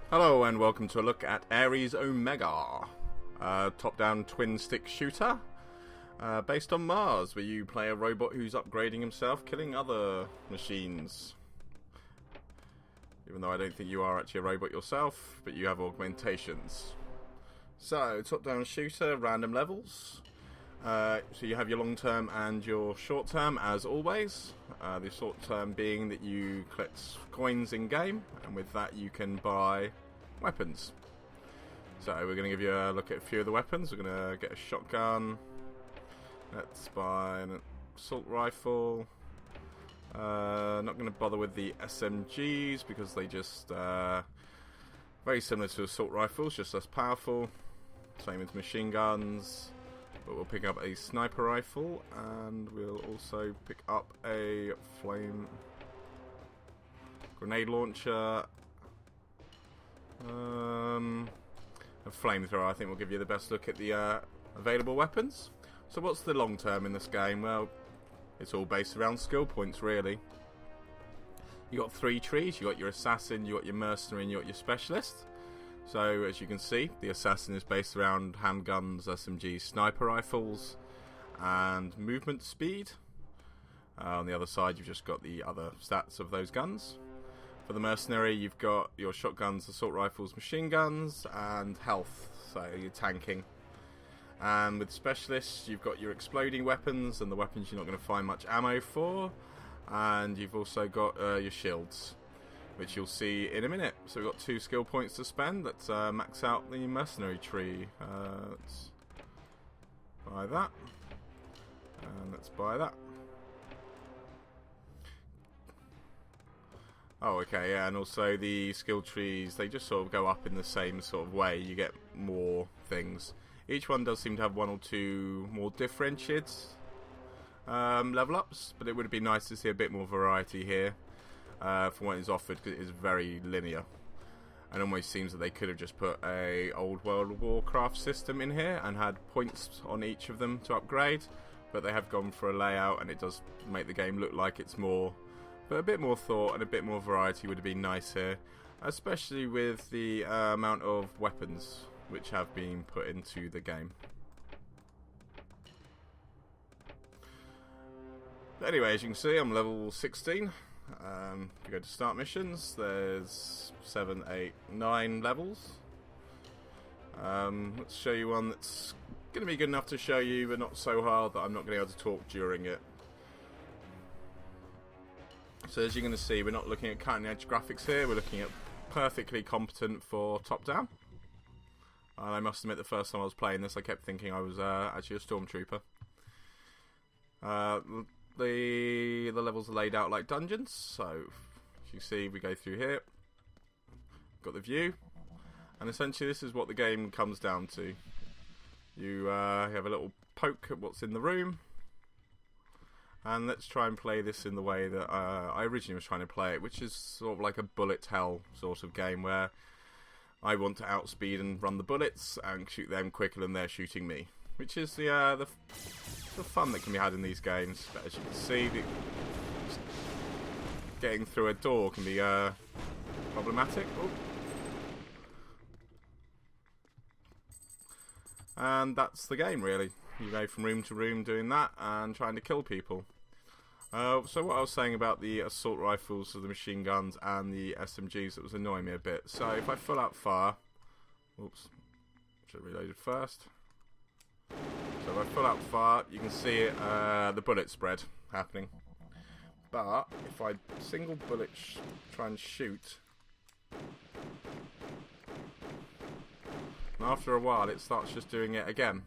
Hello and welcome to a look at Ares Omega, a top-down twin-stick shooter based on Mars, where you play a robot who's upgrading himself, killing other machines. Even though I don't think you are actually a robot yourself, but you have augmentations. So, top-down shooter, random levels. So you have your long-term and your short-term as always. The short-term being that you collect coins in-game, and with that you can buy weapons. So we're going to give you a look at a few of the weapons. We're going to get a shotgun. Let's buy an assault rifle. Not going to bother with the SMGs because they just very similar to assault rifles, just less powerful. Same with machine guns. But we'll pick up a sniper rifle, and we'll also pick up a flame grenade launcher, a flamethrower. I think will give you the best look at the available weapons. So what's the long term in this game? Well, it's all based around skill points, really. You got three trees. You got your assassin, you got your mercenary, and you got your specialist. So, as you can see, the assassin is based around handguns, SMGs, sniper rifles, and movement speed. On the other side, you've just got the other stats of those guns. For the mercenary, you've got your shotguns, assault rifles, machine guns, and health, so you're tanking. And with specialists, you've got your exploding weapons, and the weapons you're not going to find much ammo for. And you've also got your shields, which you'll see in a minute. So we've got 2 skill points to spend. Let's max out the mercenary tree. Let's buy that. And let's buy that. Oh, okay, yeah, and also the skill trees, they just sort of go up in the same sort of way. You get more things. Each one does seem to have 1 or 2 more differentiated level ups, but it would be nice to see a bit more variety here. For what is offered, because it is very linear, and almost seems that they could have just put a old World of Warcraft system in here and had points on each of them to upgrade, but they have gone for a layout, and it does make the game look like it's more, but a bit more thought and a bit more variety would have been nice here, especially with the amount of weapons which have been put into the game. But anyway, as you can see, I'm level 16. If you go to start missions, there's 7, 8, 9 levels. Let's show you one that's going to be good enough to show you, but not so hard that I'm not going to be able to talk during it. So as you're going to see, we're not looking at cutting edge graphics here, we're looking at perfectly competent for top down. And I must admit, the first time I was playing this, I kept thinking I was actually a stormtrooper. The levels are laid out like dungeons, so as you see, we go through here, got the view, and essentially this is what the game comes down to. You have a little poke at what's in the room, and let's try and play this in the way that I originally was trying to play it, which is sort of like a bullet hell sort of game where I want to outspeed and run the bullets and shoot them quicker than they're shooting me, which is the fun that can be had in these games. But as you can see, getting through a door can be problematic. Ooh. And that's the game, really. You go from room to room doing that and trying to kill people. So what I was saying about the assault rifles, so the machine guns and the SMGs, that was annoying me a bit. So if I full out fire, oops, should have reloaded first. So if I pull out fire, you can see it, the bullet spread happening. But if I single bullet try and shoot, and after a while it starts just doing it again,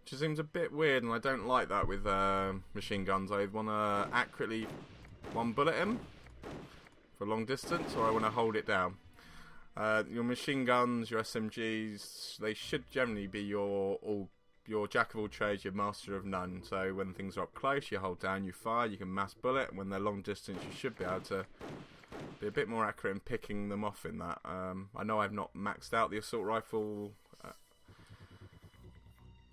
which seems a bit weird, and I don't like that with machine guns. I want to accurately one bullet him for a long distance, or I want to hold it down. Your machine guns, your SMGs, they should generally be your jack of all trades, your master of none. So when things are up close, you hold down, you fire, you can mass bullet, and when they're long distance, you should be able to be a bit more accurate in picking them off in that. I know I've not maxed out the assault rifle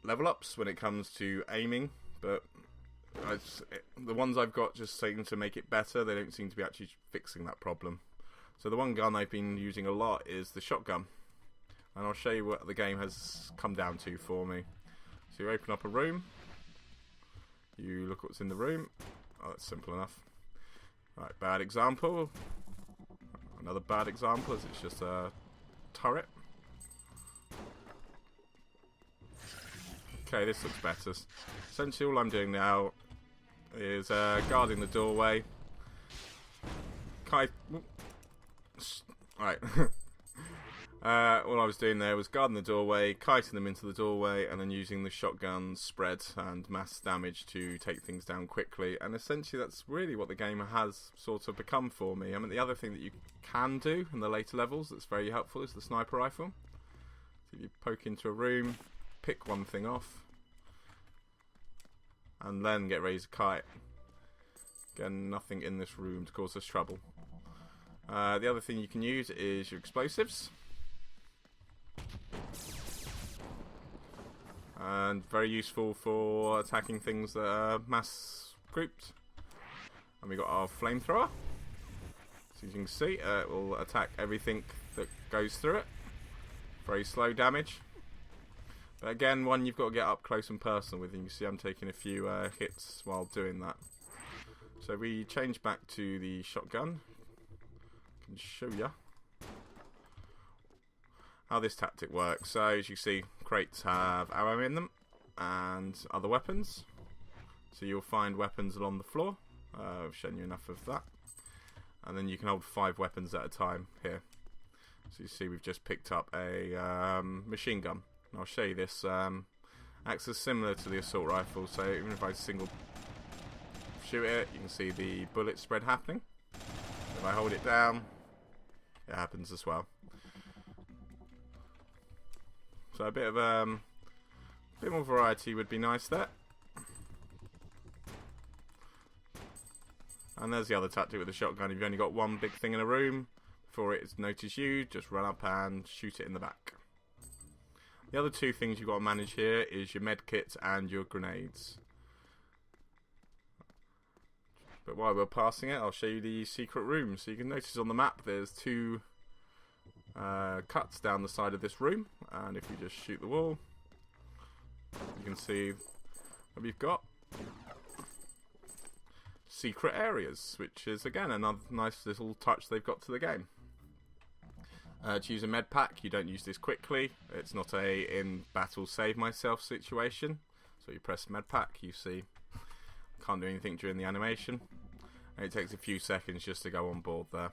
level ups when it comes to aiming, but the ones I've got just seem to make it better. They don't seem to be actually fixing that problem. So the one gun I've been using a lot is the shotgun, and I'll show you what the game has come down to for me. So you open up a room, you look what's in the room. Oh, that's simple enough. Right, bad example. Another bad example is it's just a turret. Okay, this looks better. Essentially all I'm doing now is guarding the doorway. Right. All I was doing there was guarding the doorway, kiting them into the doorway, and then using the shotgun spread and mass damage to take things down quickly. And essentially that's really what the game has sort of become for me. I mean, the other thing that you can do in the later levels that's very helpful is the sniper rifle. So if you poke into a room, pick one thing off, and then get ready to kite. Again, nothing in this room to cause us trouble. The other thing you can use is your explosives. And very useful for attacking things that are mass grouped. And we got our flamethrower. So as you can see, it will attack everything that goes through it. Very slow damage. But again, one you've got to get up close and personal with. And you can see I'm taking a few hits while doing that. So we change back to the shotgun. I can show you how this tactic works. So as you see, crates have ammo in them and other weapons. So you'll find weapons along the floor. I've shown you enough of that. And then you can hold 5 weapons at a time here. So you see we've just picked up a machine gun. And I'll show you this. Acts as similar to the assault rifle. So even if I single shoot it, you can see the bullet spread happening. If I hold it down, it happens as well. So a bit more variety would be nice there. And there's the other tactic with the shotgun. If you've only got one big thing in a room, before it's noticed you, just run up and shoot it in the back. The other two things you've got to manage here is your med kits and your grenades. But while we're passing it, I'll show you the secret room. So you can notice on the map there's 2 cuts down the side of this room, and if you just shoot the wall, you can see what we've got. Secret areas, which is again another nice little touch they've got to the game. To use a med pack, you don't use this quickly. It's not a in battle save myself situation. So you press med pack, you see can't do anything during the animation, and it takes a few seconds just to go on board there.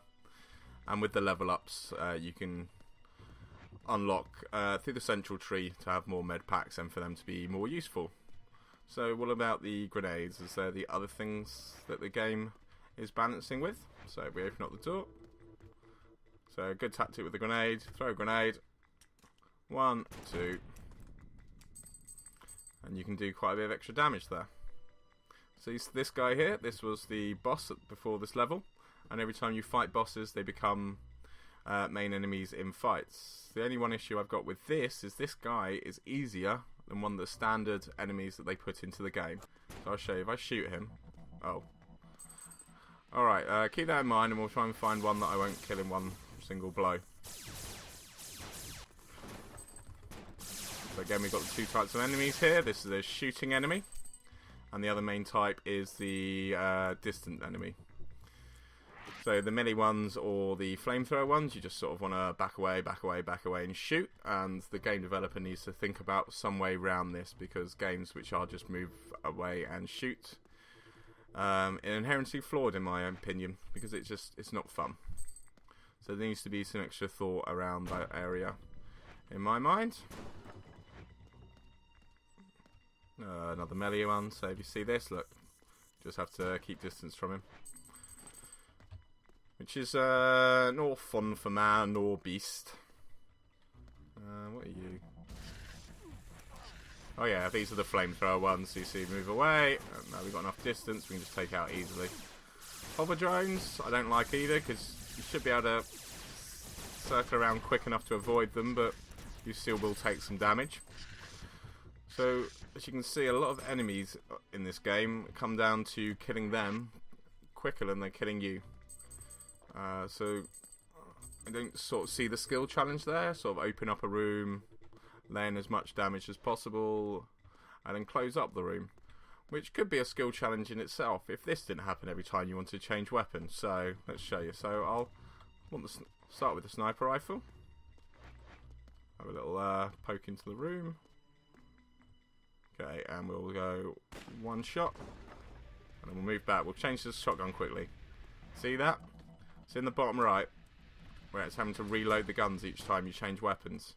And with the level ups, you can unlock through the central tree to have more med packs and for them to be more useful. So what about the grenades? Is there the other things that the game is balancing with? So we open up the door. So a good tactic with the grenade. Throw a grenade. 1, 2. And you can do quite a bit of extra damage there. So this guy here, this was the boss before this level. And every time you fight bosses, they become main enemies in fights. The only one issue I've got with this is this guy is easier than one of the standard enemies that they put into the game. So I'll show you. If I shoot him... Oh. Alright, keep that in mind and we'll try and find one that I won't kill in one single blow. So again, we've got the 2 types of enemies here. This is a shooting enemy. And the other main type is the distant enemy. So the melee ones or the flamethrower ones, you just sort of want to back away and shoot. And the game developer needs to think about some way around this, because games which are just move away and shoot are inherently flawed in my opinion, because it's not fun. So there needs to be some extra thought around that area in my mind. Another melee one, so if you see this, look, just have to keep distance from him. Which is nor fun for man nor beast. What are you? Oh yeah, these are the flamethrower ones, so you see move away. Now we've got enough distance, we can just take out easily. Hover drones, I don't like either, because you should be able to circle around quick enough to avoid them, but you still will take some damage. So, as you can see, a lot of enemies in this game come down to killing them quicker than they're killing you. So, I don't sort of see the skill challenge there. Sort of open up a room, lay in as much damage as possible, and then close up the room, which could be a skill challenge in itself if this didn't happen every time you want to change weapons. So let's show you. So I'll start with the sniper rifle. Have a little poke into the room. Okay, and we'll go one shot, and then we'll move back. We'll change to the shotgun quickly. See that? It's in the bottom right, where it's having to reload the guns each time you change weapons.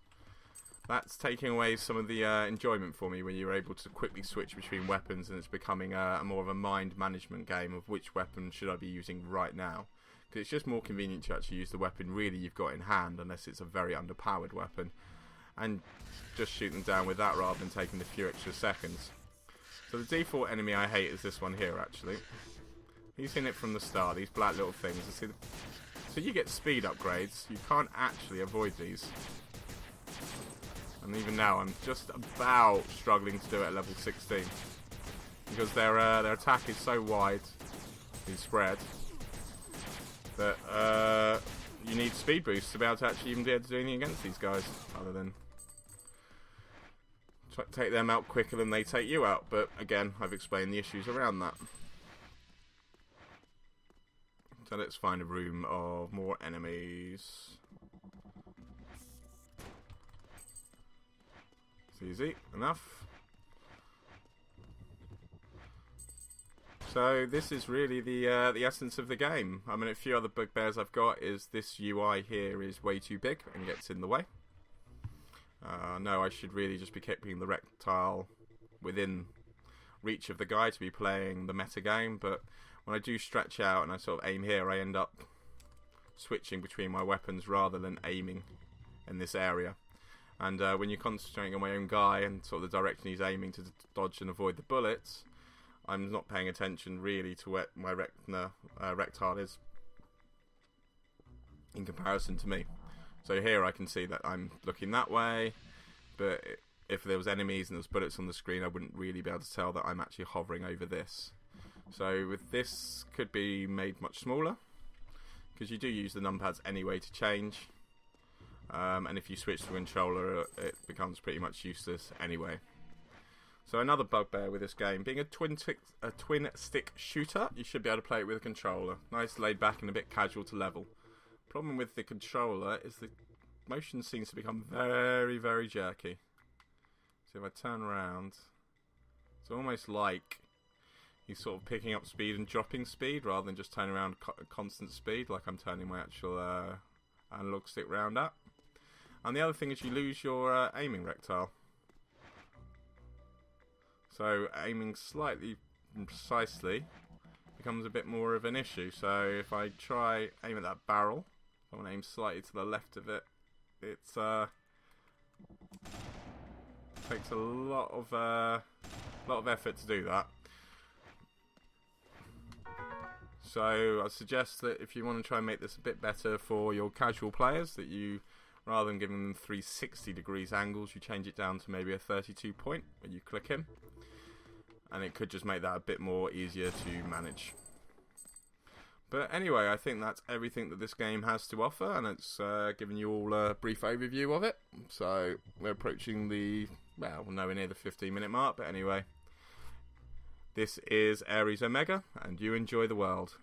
That's taking away some of the enjoyment for me when you're able to quickly switch between weapons, and it's becoming more of a mind management game of which weapon should I be using right now. Because it's just more convenient to actually use the weapon really you've got in hand, unless it's a very underpowered weapon, and just shoot them down with that rather than taking a few extra seconds. So the default enemy I hate is this one here, actually. He's in it from the start, these black little things. So you get speed upgrades, you can't actually avoid these. And even now I'm just about struggling to do it at level 16. Because their attack is so wide and spread that you need speed boosts to be able to actually even be able to do anything against these guys, other than take them out quicker than they take you out. But again, I've explained the issues around that. So let's find a room of more enemies. It's easy enough. So this is really the essence of the game. I mean, a few other bugbears I've got is this UI here is way too big and gets in the way. No, I should really just be keeping the rectile within reach of the guy to be playing the meta game, but when I do stretch out and I sort of aim here, I end up switching between my weapons rather than aiming in this area. And when you're concentrating on my own guy and sort of the direction he's aiming to dodge and avoid the bullets, I'm not paying attention really to where my rectile is in comparison to me. So here I can see that I'm looking that way, but if there was enemies and there was bullets on the screen, I wouldn't really be able to tell that I'm actually hovering over this. So with this, could be made much smaller, because you do use the numpads anyway to change, and if you switch to controller, it becomes pretty much useless anyway. So another bugbear with this game, being a twin stick shooter, you should be able to play it with a controller. Nice, laid back, and a bit casual to level. Problem with the controller is the motion seems to become very, very jerky. So if I turn around, it's almost like he's sort of picking up speed and dropping speed rather than just turning around constant speed like I'm turning my actual analog stick round at. And the other thing is you lose your aiming rectile. So aiming slightly precisely becomes a bit more of an issue. So if I try aim at that barrel, I want to aim slightly to the left of it. It's takes a lot of effort to do that. So I suggest that if you want to try and make this a bit better for your casual players, that you, rather than giving them 360 degrees angles, you change it down to maybe a 32 point when you click him, and it could just make that a bit more easier to manage. But anyway, I think that's everything that this game has to offer, and it's given you all a brief overview of it. So we're approaching the, well, nowhere near the 15-minute mark, but anyway. This is Ares Omega, and you enjoy the world.